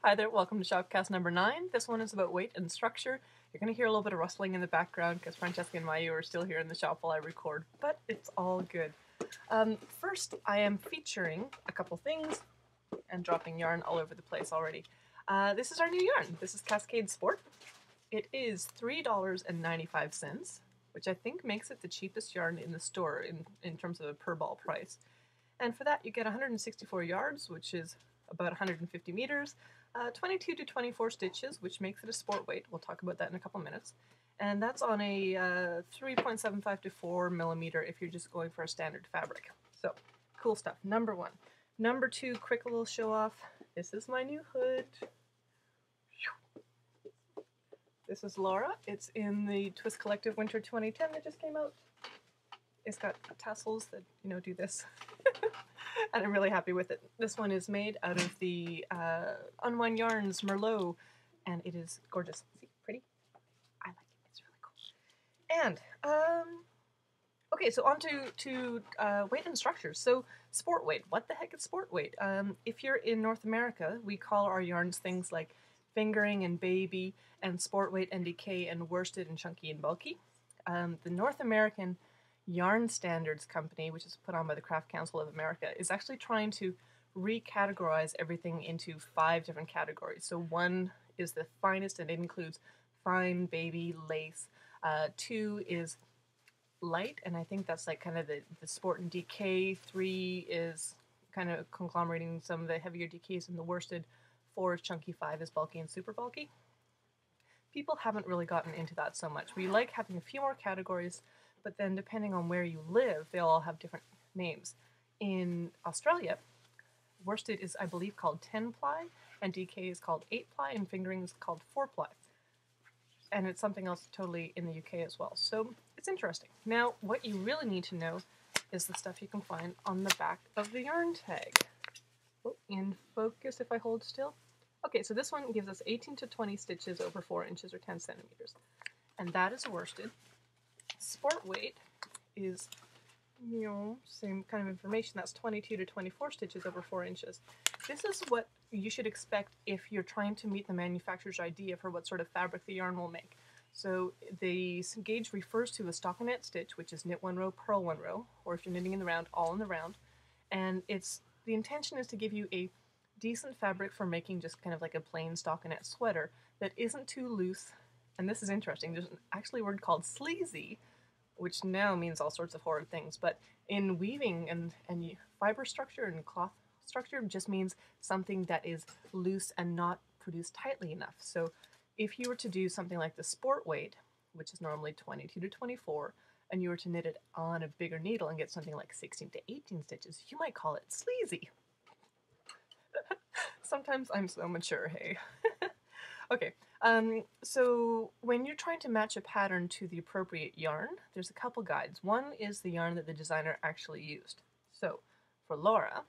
Hi there, welcome to Shopcast number 9. This one is about weight and structure. You're going to hear a little bit of rustling in the background because Francesca and Mayu are still here in the shop while I record, but it's all good. First, I am featuring a couple things and dropping yarn all over the place already. This is our new yarn. This is Cascade Sport. It is $3.95, which I think makes it the cheapest yarn in the store in terms of a per ball price. And for that, you get 164 yards, which is about 150 meters, 22 to 24 stitches, which makes it a sport weight. We'll talk about that in a couple minutes. And that's on a 3.75 to 4 millimeter if you're just going for a standard fabric. So, cool stuff. Number 1. Number 2, quick little show off. This is my new hood. This is Lara. It's in the Twist Collective Winter 2010 that just came out. It's got tassels that, do this. And I'm really happy with it. This one is made out of the Unwind Yarns Merlot, and it is gorgeous. See, pretty? I like it. It's really cool. And, okay, so on to weight and structure. So, sport weight. What the heck is sport weight? If you're in North America, we call our yarns things like fingering and baby, and sport weight and DK, and worsted and chunky and bulky. The North American Yarn Standards Company, which is put on by the Craft Council of America, is actually trying to recategorize everything into 5 different categories. So 1 is the finest, and it includes fine, baby, lace. 2 is light, and I think that's like kind of the sport and DK. 3 is kind of conglomerating some of the heavier DKs in the worsted. 4 is chunky. 5 is bulky and super bulky. People haven't really gotten into that so much. We like having a few more categories, but then depending on where you live, they'll all have different names. In Australia, worsted is, I believe, called 10-ply, and DK is called 8-ply, and fingering is called 4-ply. And it's something else totally in the UK as well. So it's interesting. Now, what you really need to know is the stuff you can find on the back of the yarn tag. Oh, in focus if I hold still. Okay, so this one gives us 18 to 20 stitches over 4 inches or 10 centimeters. And that is worsted. Sport weight is, same kind of information. That's 22 to 24 stitches over 4 inches. This is what you should expect if you're trying to meet the manufacturer's idea for what sort of fabric the yarn will make. So the gauge refers to a stockinette stitch, which is knit 1 row, purl 1 row, or if you're knitting in the round, all in the round. And the intention is to give you a decent fabric for making just kind of like a plain stockinette sweater that isn't too loose. And this is interesting. There's actually a word called sleazy, which now means all sorts of horrid things, but in weaving and fiber structure and cloth structure just means something that is loose and not produced tightly enough. So if you were to do something like the sport weight, which is normally 22 to 24, and you were to knit it on a bigger needle and get something like 16 to 18 stitches, you might call it sleazy. Sometimes I'm so mature, hey. Okay, so when you're trying to match a pattern to the appropriate yarn, there's a couple guides. One is the yarn that the designer actually used. So for Lara,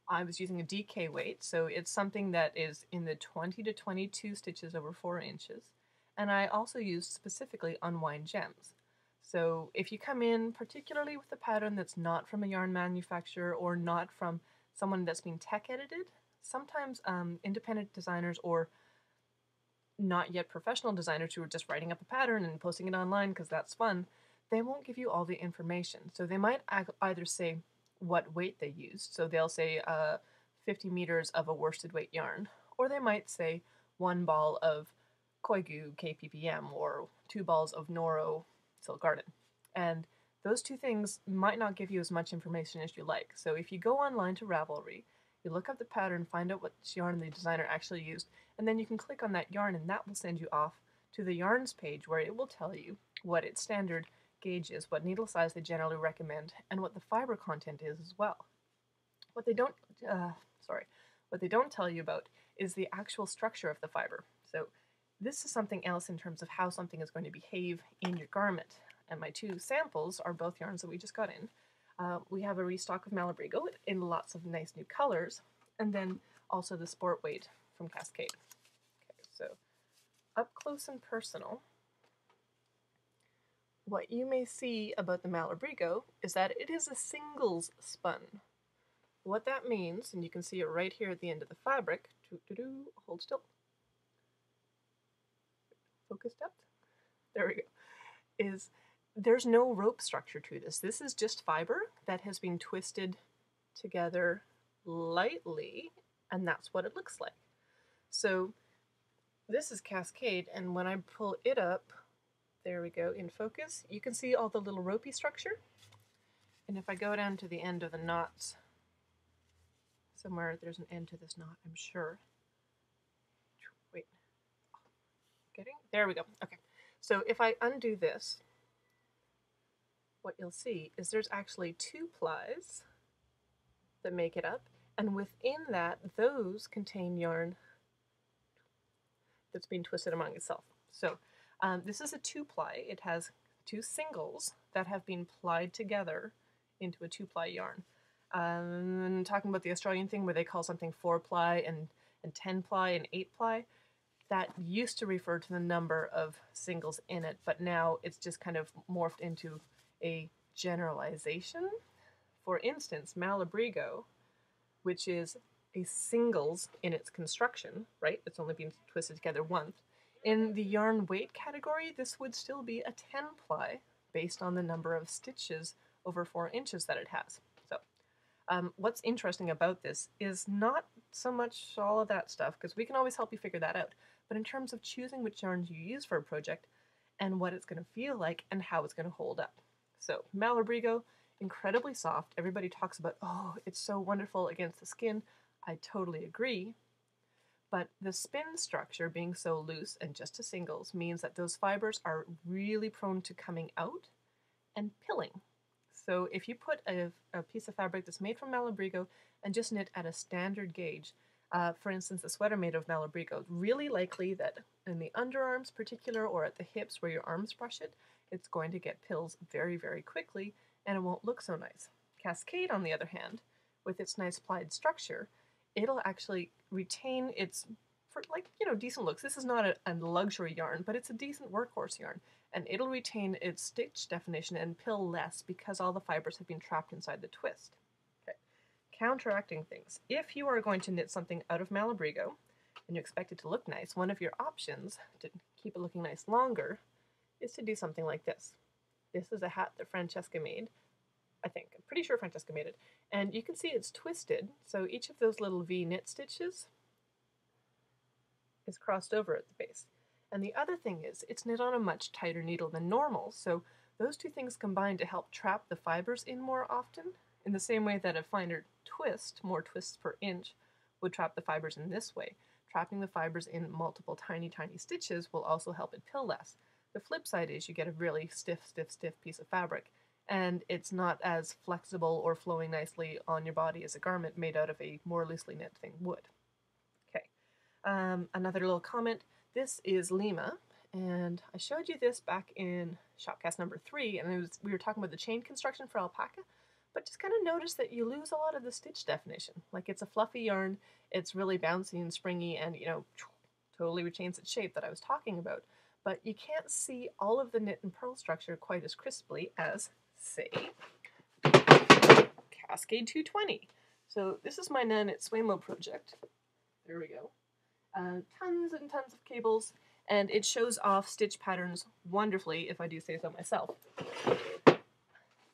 I was using a DK weight, so it's something that is in the 20 to 22 stitches over 4 inches. And I also used specifically Unwind gems. So if you come in particularly with a pattern that's not from a yarn manufacturer or not from someone that's been tech edited, sometimes independent designers or not yet professional designers who are just writing up a pattern and posting it online because that's fun, they won't give you all the information. So they might either say what weight they used, so they'll say 50 meters of a worsted weight yarn, or they might say 1 ball of Koigu KPPM or 2 balls of Noro Silk Garden. And those 2 things might not give you as much information as you like. So if you go online to Ravelry, you look up the pattern, find out what yarn the designer actually used, and then you can click on that yarn and that will send you off to the yarns page where it will tell you what its standard gauge is, what needle size they generally recommend, and what the fiber content is as well. What they don't tell you about is the actual structure of the fiber. So this is something else in terms of how something is going to behave in your garment. And my 2 samples are both yarns that we just got in. We have a restock of Malabrigo in lots of nice new colors, and then also the sport weight from Cascade. Okay, so up close and personal, what you may see about the Malabrigo is that it is a singles spun. what that means, and you can see it right here at the end of the fabric, hold still, focus depth, there we go, is there's no rope structure to this. This is just fiber that has been twisted together lightly, and that's what it looks like. So this is Cascade, and when I pull it up, there we go, in focus, you can see all the little ropey structure. And if I go down to the end of the knots, somewhere there's an end to this knot, I'm sure. Wait, there we go, okay. So if I undo this, what you'll see is there's actually 2 plies that make it up, and within that, those contain yarn that's being twisted among itself. So this is a 2-ply. It has 2 singles that have been plied together into a 2-ply yarn. I'm talking about the Australian thing where they call something 4-ply and 10-ply and 8-ply. That used to refer to the number of singles in it, but now it's just kind of morphed into a generalization. For instance, Malabrigo, which is a singles in its construction, right? It's only been twisted together once. In the yarn weight category, this would still be a 10-ply based on the number of stitches over 4 inches that it has. So what's interesting about this is not so much all of that stuff, because we can always help you figure that out, but in terms of choosing which yarns you use for a project and what it's going to feel like and how it's going to hold up. So Malabrigo, incredibly soft. Everybody talks about, oh, it's so wonderful against the skin. I totally agree. But the spin structure being so loose and just to singles means that those fibers are really prone to coming out and pilling. So if you put a piece of fabric that's made from Malabrigo and just knit at a standard gauge, for instance, a sweater made of Malabrigo, really likely that in the underarms particular or at the hips where your arms brush it, it's going to get pills very, very quickly and it won't look so nice. Cascade, on the other hand, with its nice plied structure, it'll actually retain its, for like, you know, decent looks. This is not a luxury yarn, but it's a decent workhorse yarn. And it'll retain its stitch definition and pill less because all the fibers have been trapped inside the twist. Okay. Counteracting things. If you are going to knit something out of Malabrigo and you expect it to look nice, one of your options to keep it looking nice longer is to do something like this. This is a hat that Francesca made, I think. I'm pretty sure Francesca made it. And you can see it's twisted, so each of those little V knit stitches is crossed over at the base. And the other thing is, it's knit on a much tighter needle than normal, so those two things combine to help trap the fibers in more often, in the same way that a finer twist, more twists per inch, would trap the fibers in this way. Trapping the fibers in multiple tiny, tiny stitches will also help it pill less. The flip side is you get a really stiff piece of fabric, and it's not as flexible or flowing nicely on your body as a garment made out of a more loosely knit thing would. Okay, another little comment. This is Lima, and I showed you this back in Shopcast number 3, and we were talking about the chain construction for alpaca, but just kind of notice that you lose a lot of the stitch definition. Like, it's a fluffy yarn, it's really bouncy and springy, and, you know, totally retains its shape that I was talking about. But you can't see all of the knit and purl structure quite as crisply as, say, Cascade 220. So this is my Nanit Swaymo project. There we go. Tons and tons of cables, and it shows off stitch patterns wonderfully, if I do say so myself.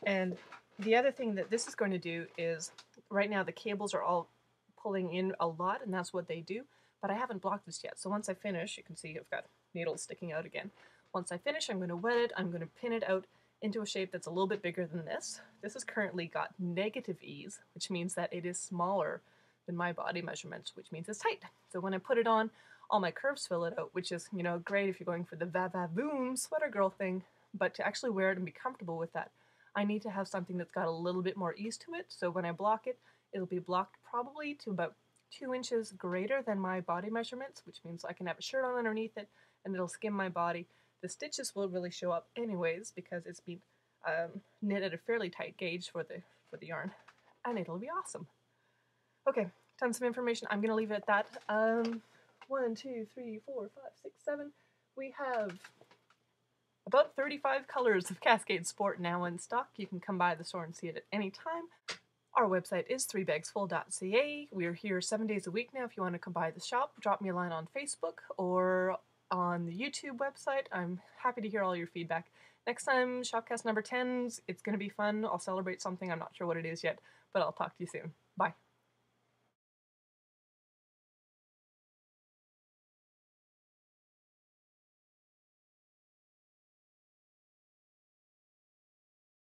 And the other thing that this is going to do is, right now the cables are all pulling in a lot, and that's what they do, but I haven't blocked this yet. So once I finish, you can see I've got needles sticking out again. Once I finish, I'm going to wet it, I'm going to pin it out into a shape that's a little bit bigger than this. This has currently got negative ease, which means that it is smaller than my body measurements, which means it's tight. So when I put it on, all my curves fill it out, which is, you know, great if you're going for the va-va-voom sweater girl thing, but to actually wear it and be comfortable with that, I need to have something that's got a little bit more ease to it, so when I block it, it'll be blocked probably to about 2 inches greater than my body measurements, which means I can have a shirt on underneath it, and it'll skim my body. The stitches will really show up anyways, because it's been knit at a fairly tight gauge for the yarn, and it'll be awesome. Okay, tons of information. I'm going to leave it at that. 1, 2, 3, 4, 5, 6, 7. We have about 35 colors of Cascade Sport now in stock. You can come by the store and see it at any time. Our website is 3bagsfull.ca. We're here 7 days a week now. If you want to come by the shop, drop me a line on Facebook or on the YouTube website. I'm happy to hear all your feedback. Next time, Shopcast number 10, it's going to be fun. I'll celebrate something. I'm not sure what it is yet, but I'll talk to you soon. Bye.